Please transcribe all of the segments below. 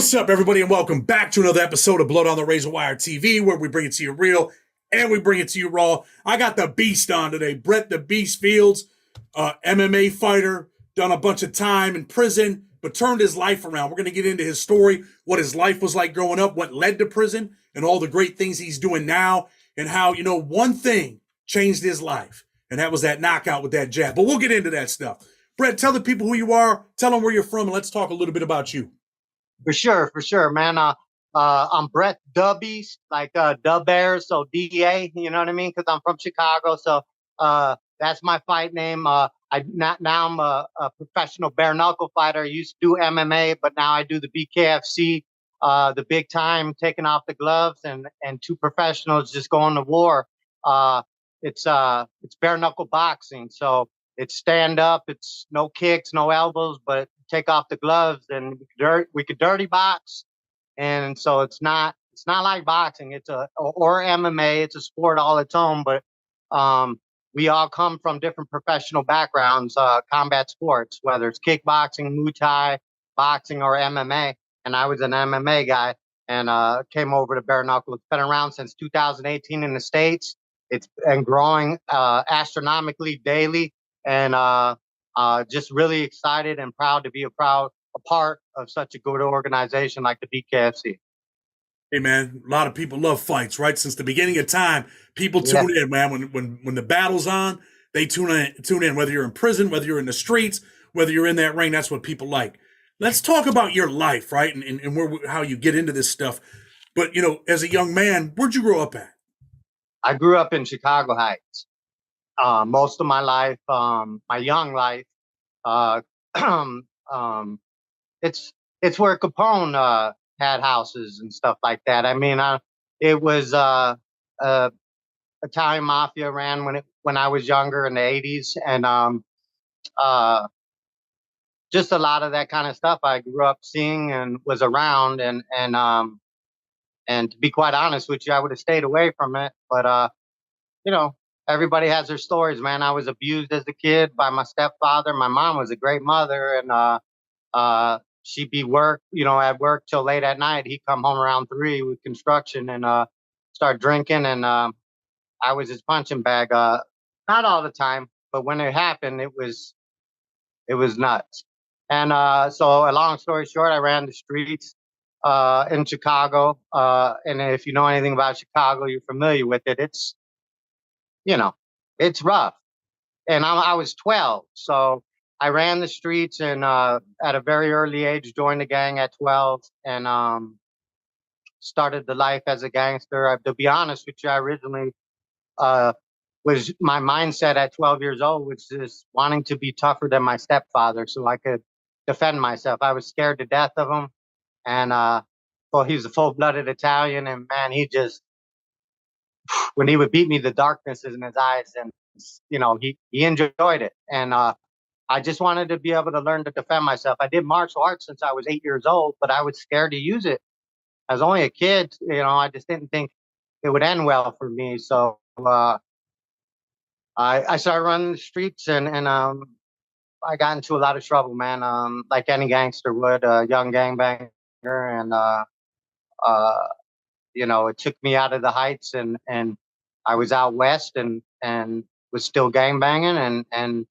What's up, everybody, and welcome back to another episode of Blood on the Razor Wire TV, where we bring it to you real and we bring it to you raw. I got the Beast on today, Brett the Beast Fields, MMA fighter, done a bunch of time in prison, but turned his life around. We're going to get into his story, what his life was like growing up, what led to prison, and all the great things he's doing now, and how, one thing changed his life, and that was that knockout with that jab. But we'll get into that stuff. Brett, tell the people who you are, tell them where you're from, and let's talk a little bit about you. For sure, man. I'm Brett the Beast, like the Bear, so DA. You know what I mean? Because I'm from Chicago, so that's my fight name. Now I'm a professional bare knuckle fighter. I used to do MMA, but now I do the BKFC, the big time, taking off the gloves, and two professionals just going to war. It's bare knuckle boxing, so it's stand up. It's no kicks, no elbows, but take off the gloves and we could dirty box. And so it's not like boxing. It's or MMA. It's a sport all its own. But we all come from different professional backgrounds, combat sports, whether it's kickboxing, Muay Thai, boxing, or MMA. And I was an MMA guy and came over to bare knuckle. It's been around since 2018 in the States. It's been growing astronomically daily. And just really excited and proud to be a part of such a good organization like the BKFC. Hey man, a lot of people love fights, right? Since the beginning of time, people tune in, man. When the battle's on, they tune in. Whether you're in prison, whether you're in the streets, whether you're in that ring, that's what people like. Let's talk about your life, right? And how you get into this stuff. But as a young man, where'd you grow up at? I grew up in Chicago Heights. Most of my life, my young life, it's where Capone had houses and stuff like that. I mean, it was Italian mafia ran when I was younger in the 80s, and just a lot of that kind of stuff I grew up seeing and was around, and to be quite honest with you, I would have stayed away from it, but everybody has their stories, man. I was abused as a kid by my stepfather. My mom was a great mother, and she'd be at work till late at night. He'd come home around 3 with construction and start drinking, and I was his punching bag. Not all the time, but when it happened, it was nuts. And so, a long story short, I ran the streets in Chicago. And if you know anything about Chicago, you're familiar with it. It's rough. And I was 12, so I ran the streets and at a very early age joined the gang at 12 and started the life as a gangster. To be honest with you, I originally was my mindset at 12 years old was just wanting to be tougher than my stepfather so I could defend myself. I was scared to death of him, and well, he was a full-blooded Italian, and man, when he would beat me, the darkness is in his eyes, and he enjoyed it. And I just wanted to be able to learn to defend myself. I did martial arts since I was 8 years old, but I was scared to use it. I was only a kid, I just didn't think it would end well for me. So I started running the streets, and I got into a lot of trouble, man. Like any gangster would, a young gangbanger, and it took me out of the Heights, and I was out west and was still gangbanging, and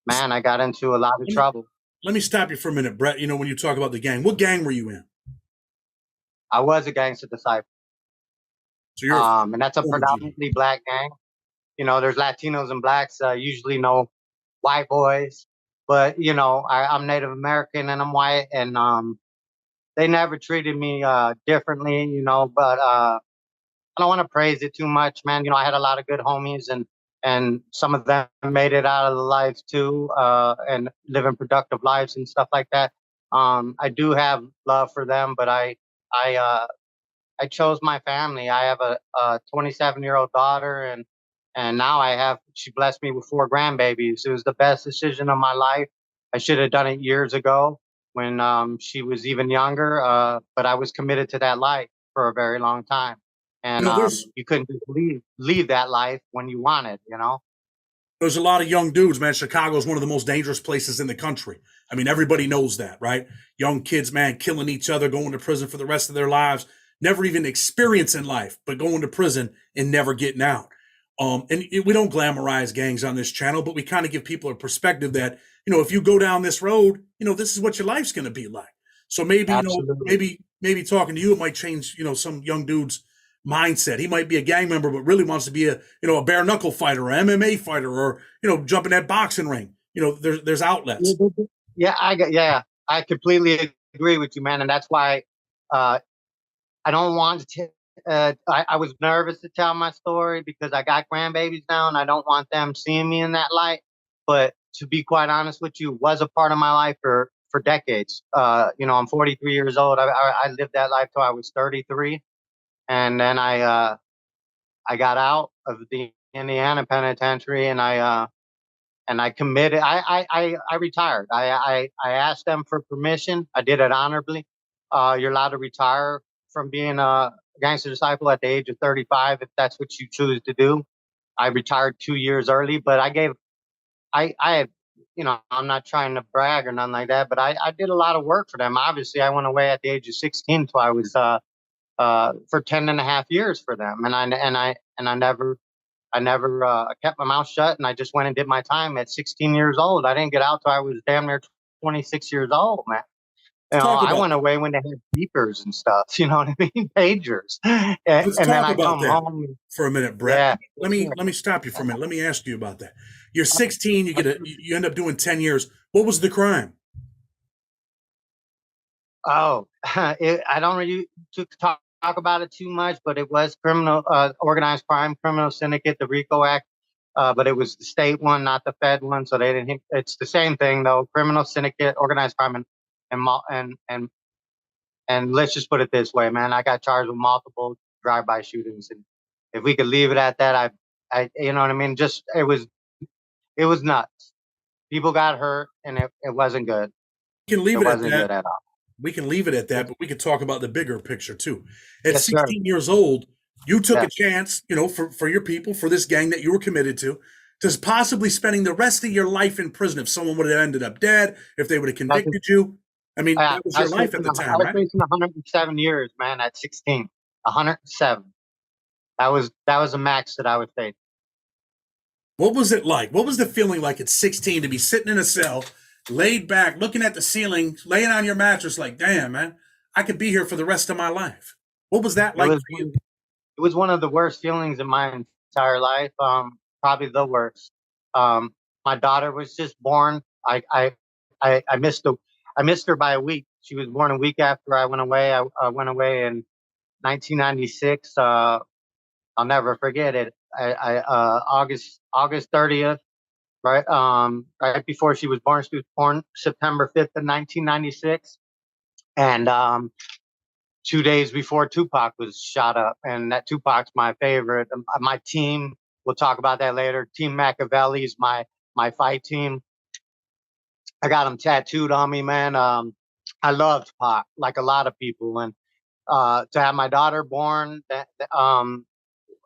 man, I got into a lot of trouble. Let me stop you for a minute, Brett. When you talk about the gang, what gang were you in? I was a gangster disciple. So you're and that's a predominantly black gang. There's Latinos and blacks, usually no white boys, but I'm Native American and I'm white, and they never treated me differently, but I don't want to praise it too much, man. I had a lot of good homies, and some of them made it out of the life too, and living productive lives and stuff like that. I do have love for them, but I chose my family. I have a 27-year-old daughter, and now she blessed me with 4 grandbabies. It was the best decision of my life. I should have done it years ago when she was even younger, but I was committed to that life for a very long time. And you couldn't just leave that life when you wanted. There's a lot of young dudes, man. Chicago is one of the most dangerous places in the country. I mean, everybody knows that, right? Young kids, man, killing each other, going to prison for the rest of their lives, never even experiencing life, but going to prison and never getting out. And we don't glamorize gangs on this channel, but we kind of give people a perspective that, if you go down this road, this is what your life's going to be like. So maybe, Absolutely. maybe talking to you, it might change, some young dude's mindset. He might be a gang member, but really wants to be a bare knuckle fighter or MMA fighter or, jump in that boxing ring. There's outlets. Yeah, I completely agree with you, man. And that's why, uh, I don't want to. I was nervous to tell my story because I got grandbabies now, and I don't want them seeing me in that light. But to be quite honest with you, was a part of my life for decades. I'm 43 years old. I lived that life till I was 33, and then I got out of the Indiana penitentiary, and I committed. I retired. I asked them for permission. I did it honorably. You're allowed to retire from being a gangster disciple at the age of 35 if that's what you choose to do. I retired 2 years early, but I had, I'm not trying to brag or nothing like that, but I did a lot of work for them. Obviously, I went away at the age of 16 till I was for 10 and a half years for them, and I never kept my mouth shut, and I just went and did my time at 16 years old. I didn't get out till I was damn near 26 years old, man. Let's talk I about went away when they had beepers and stuff. You know what I mean? Pagers, let's and then talk I about come that home. for a minute, Brett. Yeah. Let me stop you for a minute. Let me ask you about that. You're 16. You end up doing 10 years. What was the crime? Oh, I don't really talk about it too much, but it was criminal, organized crime, criminal syndicate, the RICO Act. But it was the state one, not the Fed one. So they didn't. It's the same thing though. Criminal syndicate, organized crime, and and and and let's just put it this way, man. I got charged with multiple drive-by shootings, and if we could leave it at that, you know what I mean. Just it was nuts. People got hurt, and it wasn't good. We can leave It it at wasn't that. good at all. We can leave it at that, but we could talk about the bigger picture too. At Yes, sir. 16 years old, you took a Yes. chance, for your people, for this gang that you were committed to possibly spending the rest of your life in prison if someone would have ended up dead, if they would have That's convicted you. I mean, that was your life at the I time, was right? facing 107 years, man, at 16. 107. That was the max that I would face. What was it like? What was the feeling like at 16 to be sitting in a cell, laid back, looking at the ceiling, laying on your mattress like, damn, man, I could be here for the rest of my life? What was that It like was for you? it was one of the worst feelings in my entire life. Probably the worst. Um, my daughter was just born. I missed I missed her by a week. She was born a week after I went away. I went away in 1996. I'll never forget it. August 30th, right before she was born. She was born September 5th of 1996, and 2 days before Tupac was shot up, and that Tupac's my favorite. My team, we'll talk about that later. Team Machiavelli is my fight team. I got them tattooed on me, man. I loved Pac like a lot of people, and to have my daughter born,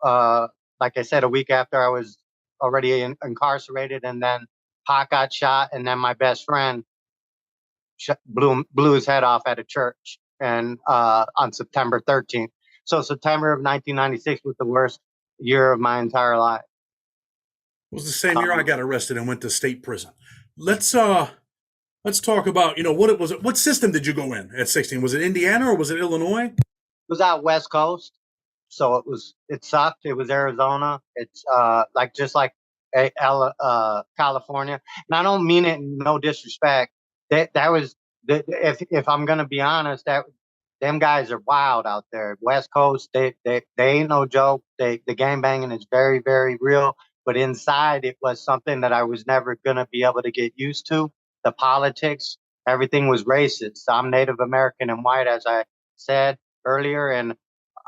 uh, like I said, a week after I was already incarcerated, and then Pac got shot, and then my best friend blew his head off at a church, and on September 13th. So September of 1996 was the worst year of my entire life. It was the same year I Um, got arrested and went to state prison. Let's talk about, what it was. What system did you go in at 16? Was it Indiana or was it Illinois? was out West Coast, so it sucked. It was Arizona. It's like just like California, and I don't mean it in no disrespect. That was if I'm gonna be honest, that them guys are wild out there. West Coast, they ain't no joke. The gang banging is very very real. But inside, it was something that I was never gonna be able to get used to. The politics, everything was racist. I'm Native American and white, as I said earlier, and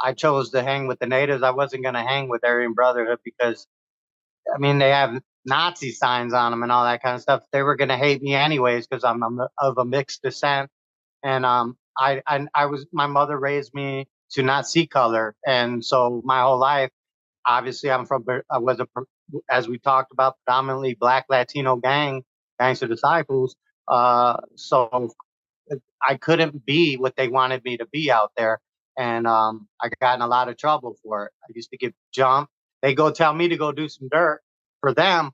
I chose to hang with the natives. I wasn't going to hang with Aryan Brotherhood because, I mean, they have Nazi signs on them and all that kind of stuff. They were going to hate me anyways because I'm of a mixed descent, and I was my mother raised me to not see color, and so my whole life, obviously, I was a as we talked about, predominantly Black Latino gangster disciples. So I couldn't be what they wanted me to be out there. And I got in a lot of trouble for it. I used to get jumped. They go tell me to go do some dirt for them.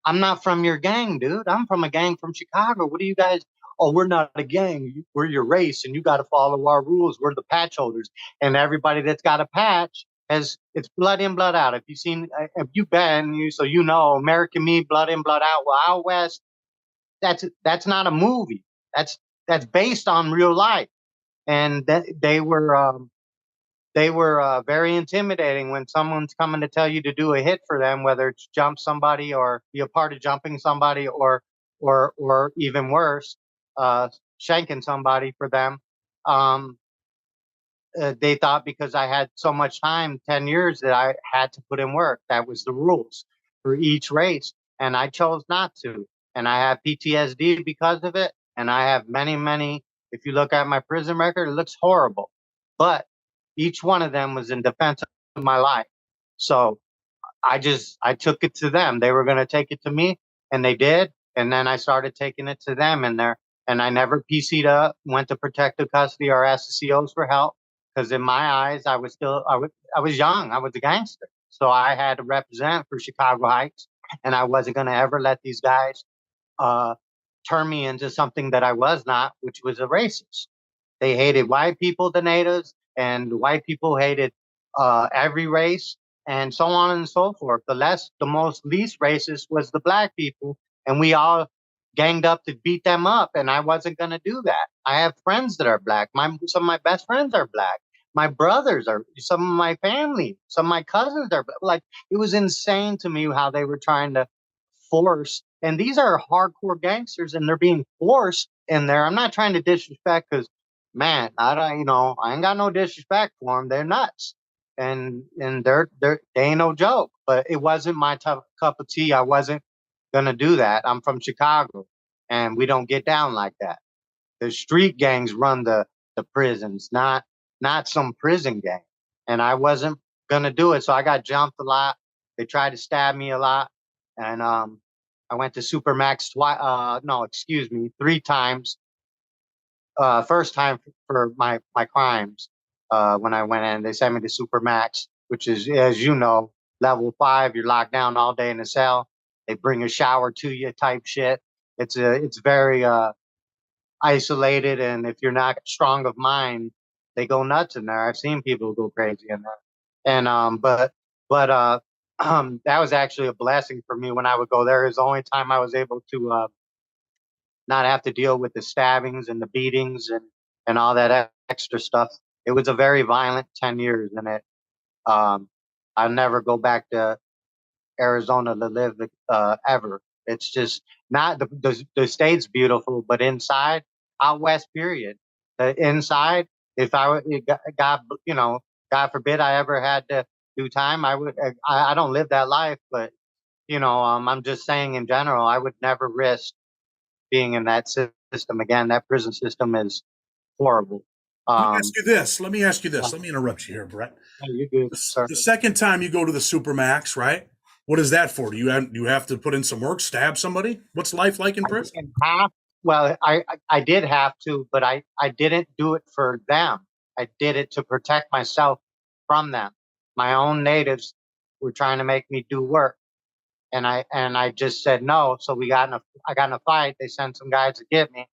I'm not from your gang, dude. I'm from a gang from Chicago. What do you guys? Oh, we're not a gang. We're your race, and you got to follow our rules. We're the patch holders, and everybody that's got a patch has it's blood in, blood out. If you've seen, if you've been, so you know American Me, blood in, blood out. Well, out west, that's not a movie. That's that's based on real life, and they were very intimidating when someone's coming to tell you to do a hit for them, whether it's jump somebody or be a part of jumping somebody, or even worse, shanking somebody for them. Um, they thought because I had so much time, 10 years, that I had to put in work. That was the rules for each race, and I chose not to. And I have PTSD because of it, and I have many. If you look at my prison record, it looks horrible, but each one of them was in defense of my life. So I took it to them. They were going to take it to me, and they did. And then I started taking it to them, and I never PC'd up, went to protective custody or asked the COs for help because in my eyes I was young. I was a gangster, so I had to represent for Chicago Heights, and I wasn't going to ever let these guys uh, turn me into something that I was not, which was a racist. They hated white people, the natives, and white people hated every race, and so on and so forth. The most least racist was the black people, and we all ganged up to beat them up. And I wasn't going to do that. I have friends that are black. Some of my best friends are black. My brothers are. Some of my family, some of my cousins are black. Like it was insane to me how they were trying to force. And these are hardcore gangsters, and they're being forced in there. I'm not trying to disrespect because man, I don't, I ain't got no disrespect for them. They're nuts, and they ain't no joke. But it wasn't my cup of tea. I wasn't gonna do that. I'm from Chicago, and we don't get down like that. The street gangs run the prisons, not some prison gang. And I wasn't gonna do it, so I got jumped a lot. They tried to stab me a lot, and I went to Supermax twice. No, excuse me, 3 times. First time for my crimes. When I went in, they sent me to Supermax, which is, as you know, level 5. You're locked down all day in a cell. They bring a shower to you, type shit. It's very isolated, and if you're not strong of mind, they go nuts in there. I've seen people go crazy in there, and but that was actually a blessing for me when I would go there. It was the only time I was able to not have to deal with the stabbings and the beatings and all that extra stuff. It was a very violent 10 years, and I'll never go back to Arizona to live ever. It's just not the state's beautiful, but inside, out west, period. The inside, if I were, God, God forbid I ever had to do time, I would. I don't live that life, but I'm just saying in general, I would never risk being in that system again. That prison system is horrible. Let me ask you this. Let me ask you Uh, this. Let me interrupt you here, Brett. you good, sir. The second time you go to the Supermax, right? What is that for? Do you have to put in some work, stab somebody? What's life like in I prison? didn't have. Well, I did have to, but I didn't do it for them. I did it to protect myself from them. My own natives were trying to make me do work, and I just said no. So I got in a fight. They sent some guys to get me.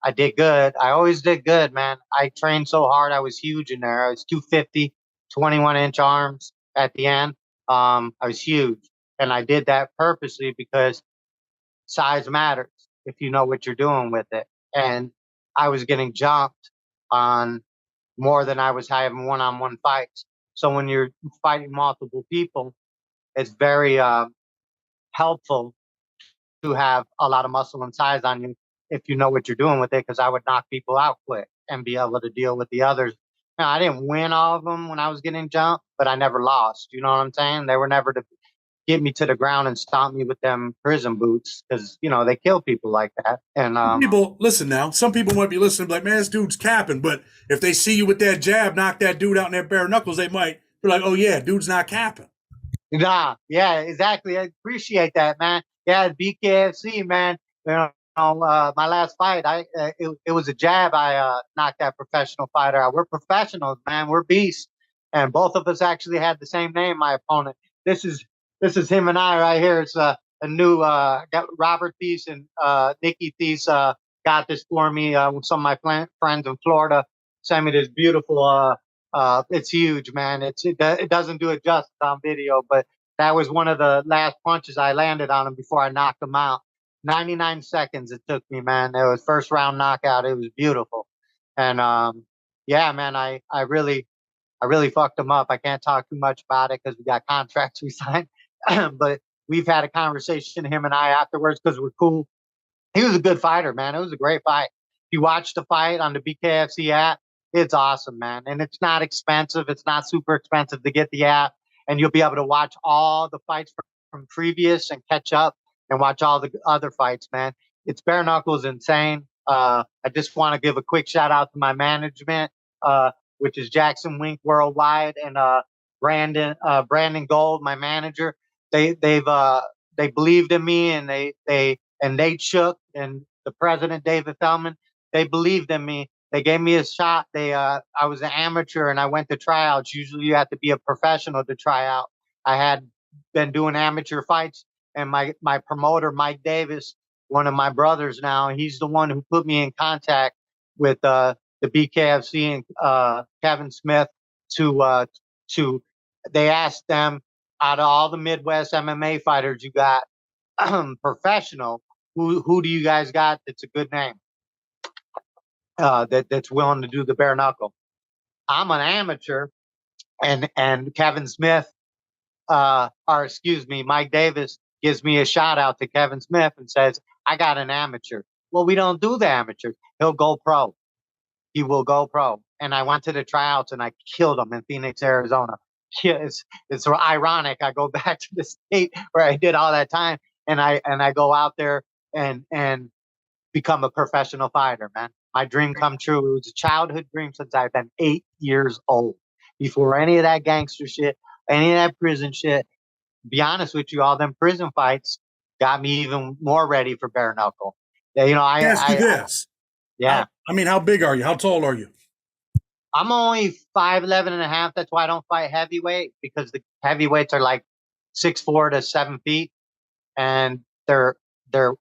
I did good. I always did good, man. I trained so hard. I was huge in there. I was 250, 21-inch arms at the end. I was huge, and I did that purposely because size matters if you know what you're doing with it. And I was getting jumped on more than I was having one-on-one fights. So when you're fighting multiple people, it's very helpful to have a lot of muscle and size on you if you know what you're doing with it. Because I would knock people out quick and be able to deal with the others. Now, I didn't win all of them when I was getting jumped, but I never lost. You know what I'm saying? They were never to get me to the ground and stomp me with them prison boots because they kill people like that. And People, listen now. Some people might be listening, like, man, this dude's capping. But if they see you with that jab, knock that dude out in their bare knuckles, they might be like, oh yeah, dude's not capping. Nah, yeah, exactly. I appreciate that, man. Yeah, BKFC, man. My last fight, it was a jab. I knocked that professional fighter out. We're professionals, man. We're beasts, and both of us actually had the same name. My opponent. This is this is him and I right here. It's a new got Robert Thies and Nikki Thies got this for me. Some of my friends in Florida sent me this beautiful. It's huge, man. It doesn't do it justice on video, but that was one of the last punches I landed on him before I knocked him out. 99 seconds it took me, man. It was first round knockout. It was beautiful, and yeah, man, I really fucked him up. I can't talk too much about it because we got contracts we signed, but we've had a conversation, him and I, afterwards because we're cool. He was a good fighter, man. It was a great fight. If you watch the fight on the BKFC app, it's awesome, man. And it's not expensive. It's not super expensive to get the app. And you'll be able to watch all the fights from previous and catch up and watch all the other fights, man. It's Bare Knuckles insane. I just want to give a quick shout out to my management, which is Jackson Wink Worldwide and Brandon Gold, my manager. They believed in me and and Nate Shook and the president David Feldman, they believed in me. They gave me a shot. I was an amateur and I went to tryouts. Usually you have to be a professional to try out. I had been doing amateur fights, and my promoter Mike Davis, one of my brothers now, he's the one who put me in contact with the BKFC and Kevin Smith to to. They asked them, out of all the Midwest MMA fighters you got, professional, who do you guys got that's a good name, that's willing to do the bare knuckle? I'm an amateur, and Kevin Smith, or excuse me, Mike Davis gives me a shout out to Kevin Smith and says, I got an amateur. Well, we don't do the amateurs. He'll go pro. He will go pro. And I went to the tryouts and I killed him in Phoenix, Arizona. Yeah, it's ironic. I go back to the state where I did all that time, and I go out there and become a professional fighter, man. My dream come true. It was a childhood dream since I've been 8 years old. Before any of that gangster shit, any of that prison shit. Be honest with you, all them prison fights got me even more ready for bare knuckle. Yeah, Let me ask you this. yeah. How big are you? How tall are you? I'm only 5'11" and a half. That's why I don't fight heavyweight, because the heavyweights are like 6'4" to 7 feet, and they're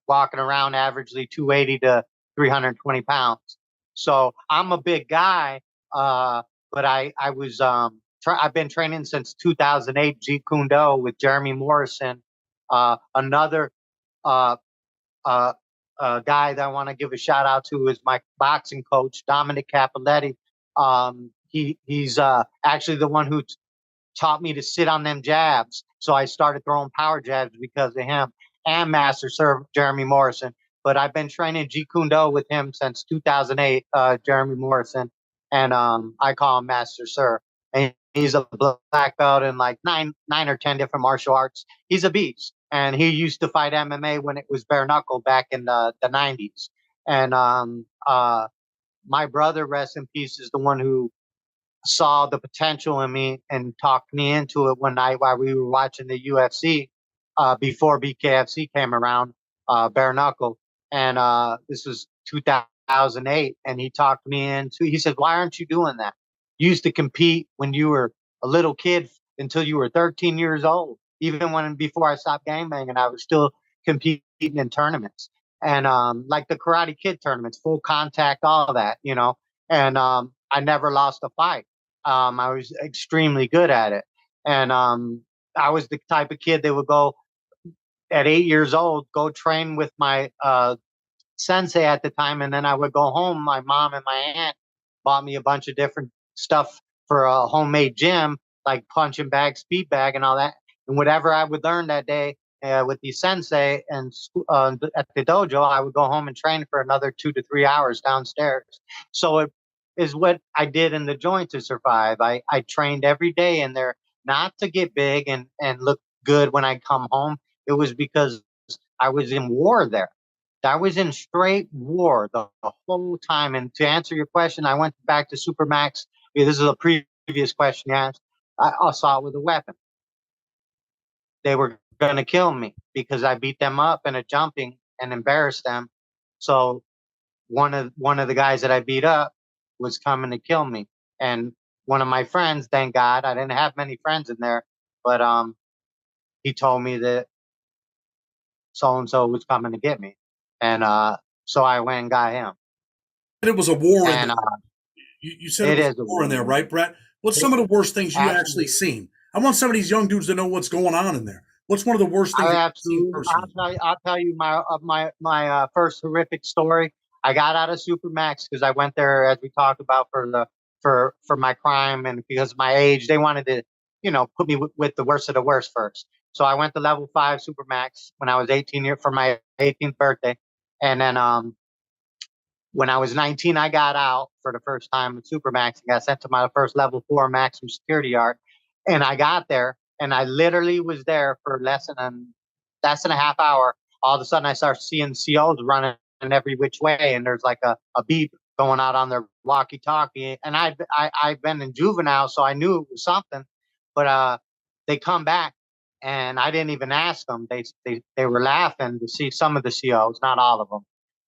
walking around averagely 280 to 320 pounds. So I'm a big guy, but I was I've been training since 2008 Jeet Kune Do with Jeremy Morrison. Another uh, uh, guy that I want to give a shout out to is my boxing coach Dominic Capoletti. He's actually the one who taught me to sit on them jabs. So I started throwing power jabs because of him, and Master Serve Jeremy Morrison. But I've been training Jeet Kune Do with him since 2008, Jeremy Morrison, and I call him Master Sir. And he's a black belt in like nine or 10 different martial arts. He's a beast, and he used to fight MMA when it was bare knuckle back in the 90s. And my brother, rest in peace, is the one who saw the potential in me and talked me into it one night while we were watching the UFC, before BKFC came around, bare knuckle, and this was 2008, and he talked me into. He said, "Why aren't you doing that? You used to compete when you were a little kid until you were 13 years old. Even when before I stopped gangbanging, I was still competing in tournaments, and like the Karate Kid tournaments, full contact, all of that, And I never lost a fight. I was extremely good at it. And I was the type of kid that would go at 8 years old, go train with my sensei at the time. And then I would go home. My mom and my aunt bought me a bunch of different stuff for a homemade gym, like punching bag, speed bag, and all that. And whatever I would learn that day with the sensei and at the dojo, I would go home and train for another 2 to 3 hours downstairs. So it is what I did in the joint to survive. I trained every day in there, not to get big and look good when I come home. It was because I was in war there. I was in straight war the whole time. And to answer your question, I went back to Supermax. Yeah, this is a previous question you asked. I saw it with a weapon. they were going to kill me because I beat them up in a jumping and embarrassed them. So one of the guys that I beat up was coming to kill me, and one of my friends, thank God, I didn't have many friends in there, but he told me that so and so was coming to get me, and so I went and got him. It was a war in And there. You said it it was a is a war in there, war. right, Brett? What's some of the worst things you actually Absolutely. seen? I want some of these young dudes to know what's going on in there. What's one of the worst things I you've seen absolutely. personally? I'll tell you my first horrific story. I got out of Supermax because I went there, as we talked about, for my crime and because of my age. They wanted to, put me with the worst of the worst first. So I went to level 5 Supermax when I was 18 years for my 18th birthday, and then when I was 19, I got out for the first time at Supermax and got sent to my first level 4 maximum security yard. And I got there and I literally was there for less than a half hour. All of a sudden I start seeing COs running in every which way. And there's like a beep going out on their walkie talkie. And I've been in juvenile, so I knew it was something, but, they come back and I didn't even ask them. They were laughing to see some of the COs, not all of them,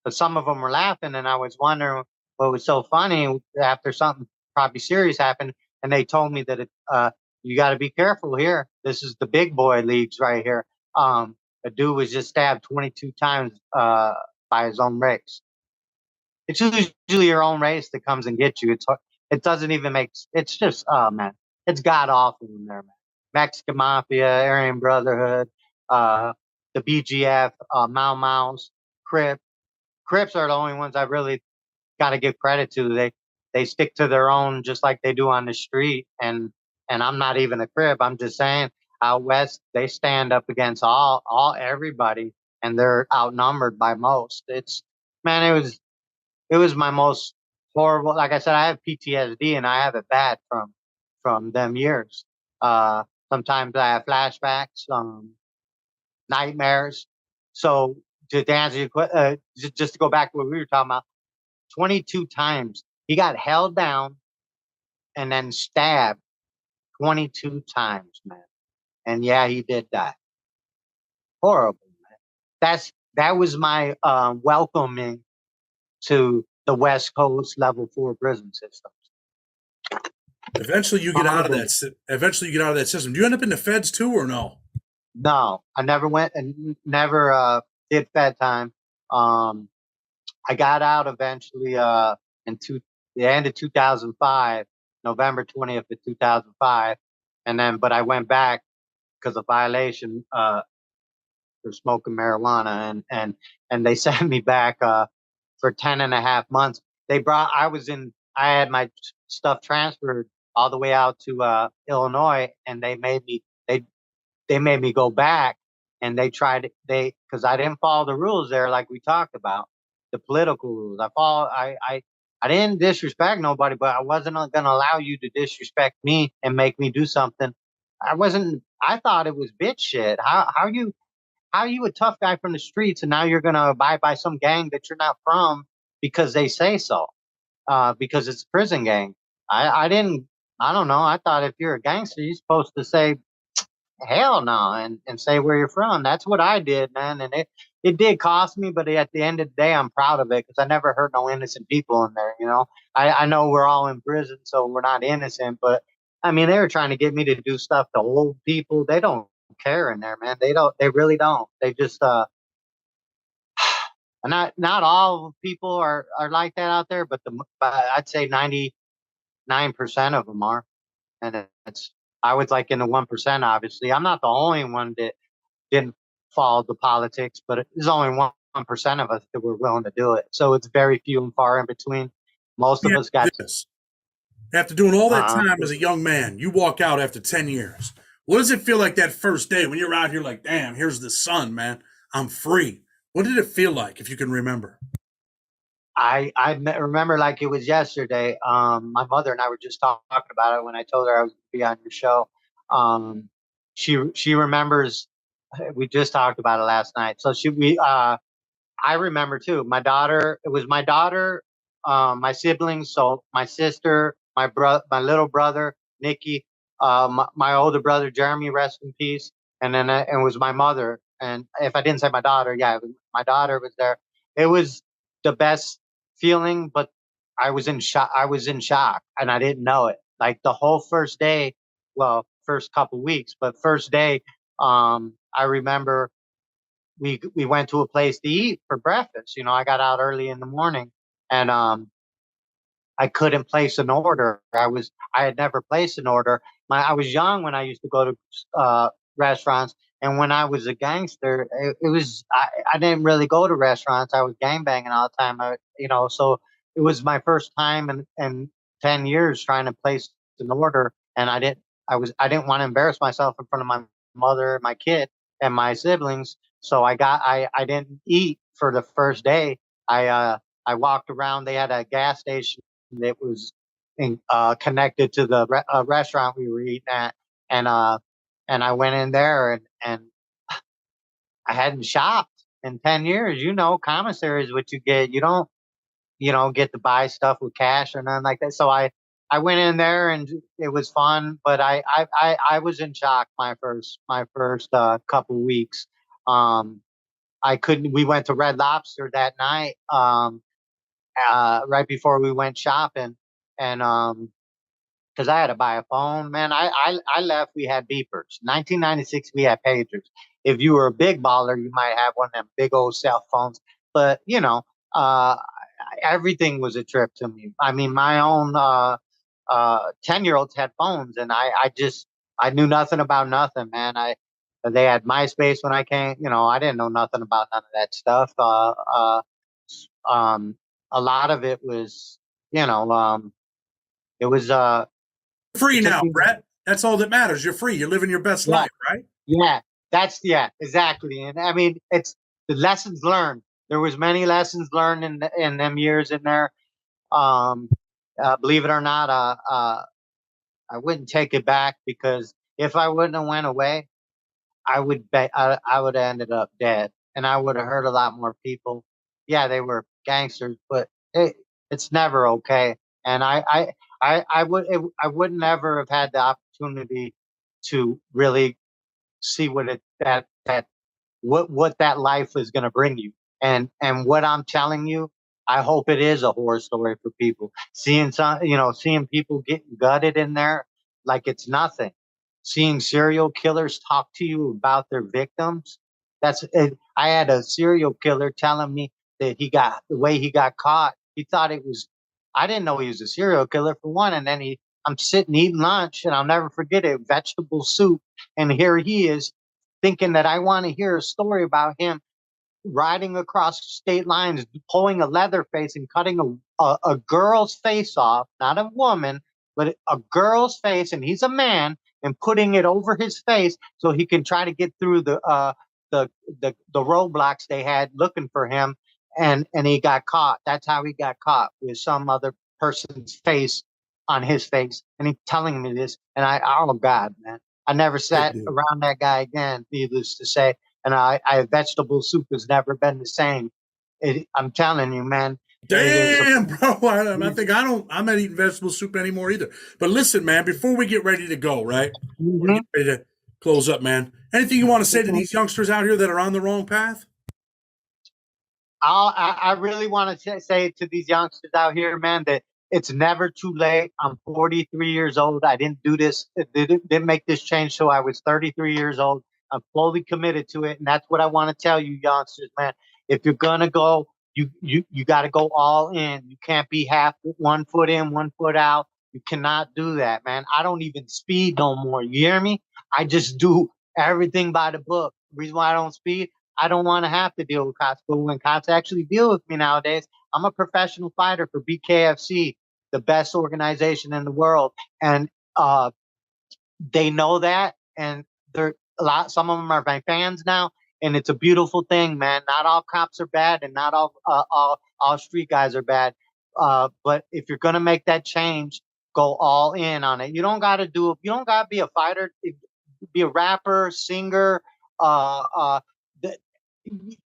but some of them were laughing, and I was wondering what was so funny after something probably serious happened. And they told me that you got to be careful here. This is the big boy leagues right here. A dude was just stabbed 22 times by his own race. It's usually your own race that comes and gets you. It doesn't even make. It's just man, it's god awful in there, man. Mexican Mafia, Aryan Brotherhood, uh, the BGF, Mau Mau's, Crip. Crips are the only ones I really got to give credit to. They stick to their own just like they do on the street. And I'm not even a Crip. I'm just saying out west they stand up against all everybody, and they're outnumbered by most. It's man, it was my most horrible. Like I said, I have PTSD and I have it bad from them years. Uh, Sometimes I have flashbacks, nightmares. So to answer your question, just to go back to what we were talking about, 22 times he got held down and then stabbed 22 times, man. And yeah, he did die. Horrible, man. That was my welcoming to the West Coast level 4 prison systems. Eventually, you get out of Horrible. that. Eventually, you get out of that system. Do you end up in the feds too, or no? No, I never went and never did Fed time. Um, I got out eventually in the end of 2005, November 20th of 2005, and then but I went back because of violation for smoking marijuana, and they sent me back for 10 and a half months. I had my stuff transferred all the way out to Illinois, and they made me go back, and because I didn't follow the rules there like we talked about, the political rules. I didn't disrespect nobody, but I wasn't going to allow you to disrespect me and make me do something. I thought it was bitch shit. How you a tough guy from the streets and now you're going to abide by some gang that you're not from because they say so, because it's a prison gang. I didn't, I don't know. I thought if you're a gangster, you're supposed to say hell no and say where you're from. That's what I did, man. And it did cost me, but at the end of the day, I'm proud of it because I never hurt no innocent people in there. I know we're all in prison, so we're not innocent, but I mean, they were trying to get me to do stuff to old people. They don't care in there, man. They really don't. They just, not all people are like that out there, but I'd say 99% of them are. And it's, I was like in the 1%, obviously. I'm not the only one that didn't follow the politics, but there's only 1% of us that were willing to do it. So it's very few and far in between. Most of Yeah, us got, this. After doing all that uh, time as a young man, you walk out after 10 years. What does it feel like that first day when you're out here like, damn, here's the sun, man. I'm free. What did it feel like, if you can remember? remember like it was yesterday. My mother and I were just talking about it when I told her I was going to be on your show. Um, she remembers. We just talked about it last night. So I remember too. It was my daughter, my siblings. So my sister, my little brother Nikki, my older brother Jeremy, rest in peace. and then it was my mother. And if I didn't say my daughter, yeah, my daughter was there. It was the best feeling, but I was in shock. I was in shock, and I didn't know it. Like the whole first day, well, first couple weeks, but first day, I remember we went to a place to eat for breakfast. You know, I got out early in the morning, and I couldn't place an order. I had never placed an order. I was young when I used to go to restaurants, and when I was a gangster, it was I didn't really go to restaurants. I was gang banging all the time. So it was my first time in 10 years trying to place an order, and I didn't want to embarrass myself in front of my mother, my kid, and my siblings. So I didn't eat for the first day. I walked around. They had a gas station that was connected to the restaurant we were eating at, and and I went in there and I hadn't shopped in 10 years. You know, commissary is what you get. You don't get to buy stuff with cash or nothing like that. So I went in there and it was fun, but I was in shock my first couple weeks. Um, I couldn't. We went to Red Lobster that night. Right before we went shopping, and because I had to buy a phone, man. I left. We had beepers. 1996, we had pagers. If you were a big baller, you might have one of them big old cell phones. But uh, everything was a trip to me. I mean, my own 10-year-olds had phones, and I knew nothing about nothing, man. They had MySpace when I came. I didn't know nothing about none of that stuff. Um, a lot of it was, you know, it was Free it took now, me. Brett. That's all that matters. You're free. You're living your best Yeah, life, right? yeah, yeah, exactly. And I mean, it's the lessons learned. There was many lessons learned in them years in there. Um, Believe it or not, I wouldn't take it back because if I wouldn't have went away, I would have ended up dead, and I would have hurt a lot more people. Yeah, they were gangsters, but it's never okay. And I would never have had the opportunity to really see what that life is going to bring you. And what I'm telling you, I hope it is a horror story for people. Seeing people getting gutted in there like it's nothing. Seeing serial killers talk to you about their victims. That's it. I had a serial killer telling me that the way he got caught. He thought it was. I didn't know he was a serial killer for one. And then I'm sitting eating lunch, and I'll never forget it. Vegetable soup, and here he is thinking that I want to hear a story about him riding across state lines, pulling a leather face and cutting a girl's face off, not a woman, but a girl's face, and he's a man, and putting it over his face so he can try to get through the the roadblocks they had looking for him, and he got caught. That's how he got caught, with some other person's face on his face, and he's telling me this, and oh God, man, I never Good sat dude. around that guy again, needless to say. And vegetable soup has never been the same. I'm telling you, man, it is. Damn, bro. I think I don't. I'm not eating vegetable soup anymore either. But listen, man. Before we get ready to go, right? We're Mhm. getting ready to close up, man. Anything you want to say to these youngsters out here that are on the wrong path? I really want to say to these youngsters out here, man, that it's never too late. I'm 43 years old. I didn't do this, didn't make this change till I was 33 years old. I'm fully committed to it, and that's what I want to tell you, youngsters, man. If you're gonna go, you got to go all in. You can't be half, one foot in, one foot out. You cannot do that, man. I don't even speed no more. You hear me? I just do everything by the book. The reason why I don't speed, I don't want to have to deal with cops. But when cops actually deal with me nowadays, I'm a professional fighter for BKFC, the best organization in the world, and they know that, and they're a lot. Some of them are my fans now, and it's a beautiful thing, man. Not all cops are bad, and not all street guys are bad. But if you're gonna make that change, go all in on it. You don't got to do it. You don't got to be a fighter. Be a rapper, singer. Uh, uh, the,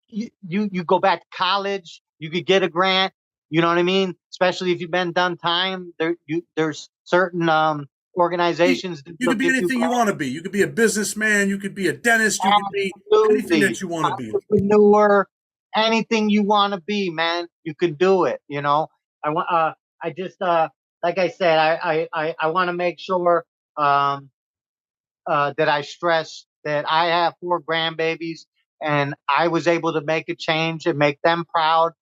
you go back to college. You could get a grant. You know what I mean? Especially if you've been done time. There's certain organizations that You will could be give you anything you want to be. You could be a businessman. You could be a dentist. You could be anything absolutely that you want to be. entrepreneur, anything you want to be, man. You can do it. You know, I want. I just like I said, I want to make sure um, that I stress that I have 4 grandbabies and I was able to make a change and make them proud.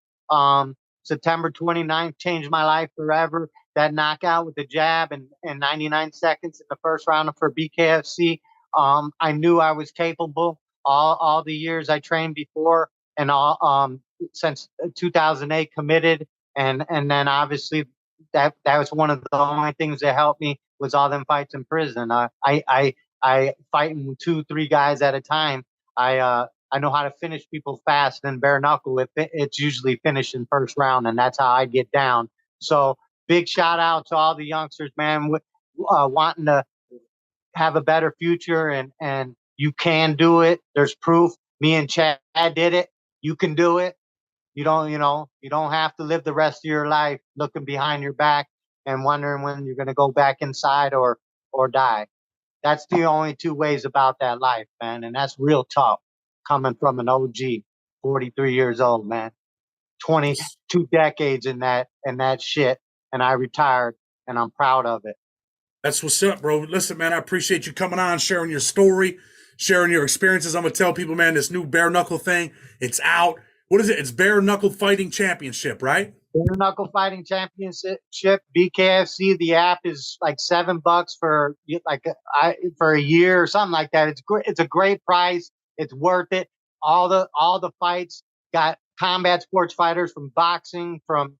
September 29th changed my life forever. That knockout with the jab and 99 seconds in the first round for BKFC. I knew I was capable all the years I trained before and all since 2008 committed and then obviously that was one of the only things that helped me was all them fights in prison. I fighting 2, 3 guys at a time. I know how to finish people fast and bare knuckle. It's usually finished in first round, and that's how I get down. So big shout out to all the youngsters, man, wanting to have a better future, and you can do it. There's proof. Me and Chad did it. You can do it. You don't have to live the rest of your life looking behind your back and wondering when you're going to go back inside or die. That's the only 2 ways about that life, man. And that's real tough coming from an OG, 43 years old, man. 22 decades in that shit. And I retired and I'm proud of it. That's what's up, bro. Listen, man, I appreciate you coming on, sharing your story, sharing your experiences. I'm going to tell people, man, this new bare knuckle thing, it's out. What is it? It's Bare Knuckle Fighting Championship, right? Bare Knuckle Fighting Championship, BKFC. The app is like $7 for for a year or something like that. It's great. It's a great price. It's worth it. All the fights got combat sports fighters from boxing, from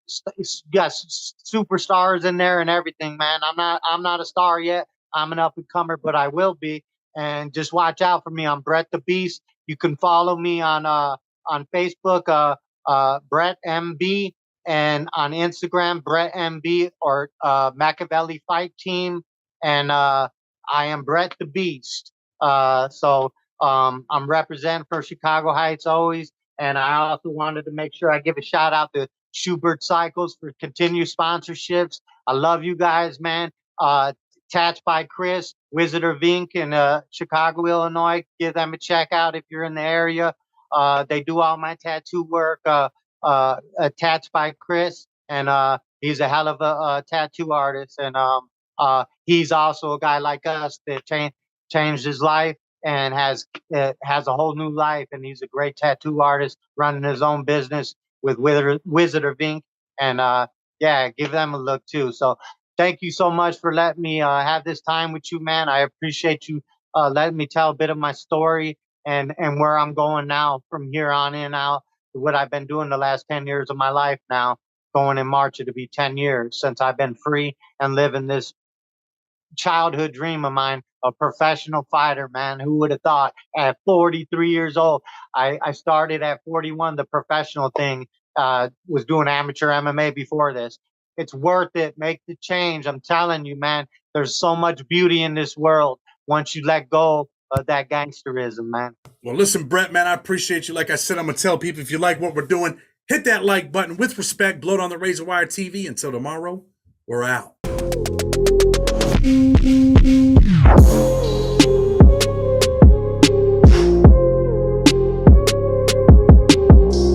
got superstars in there and everything. Man, I'm not a star yet. I'm an up and comer, but I will be. And just watch out for me. I'm Brett the Beast. You can follow me on Facebook, Brett MB, and on Instagram, Brett MB or Machiavelli Fight Team, and I am Brett the Beast. I'm representing for Chicago Heights always, and I also wanted to make sure I give a shout out to Schubert Cycles for continued sponsorships. I love you guys, man. Tats by Chris, Wizard of Ink in Chicago, Illinois. Give them a check out if you're in the area. They do all my tattoo work. Tats by Chris, and he's a hell of a tattoo artist. And he's also a guy like us that changed his life and has a whole new life. And he's a great tattoo artist running his own business with Wizard of Ink. And yeah, give them a look too. So thank you so much for letting me have this time with you, man. I appreciate you letting me tell a bit of my story and where I'm going now from here on in out. What I've been doing the last 10 years of my life now. Going in March, it'll be 10 years since I've been free and living this childhood dream of mine, a professional fighter, man. Who would have thought at 43 years old? I started at 41, the professional thing, was doing amateur MMA before this. It's worth it. Make the change. I'm telling you, man, there's so much beauty in this world once you let go of that gangsterism, man. Well, listen, Brett, man, I appreciate you. Like I said, I'm going to tell people if you like what we're doing, hit that like button with respect. Blood on the Razor Wire TV. Until tomorrow, we're out.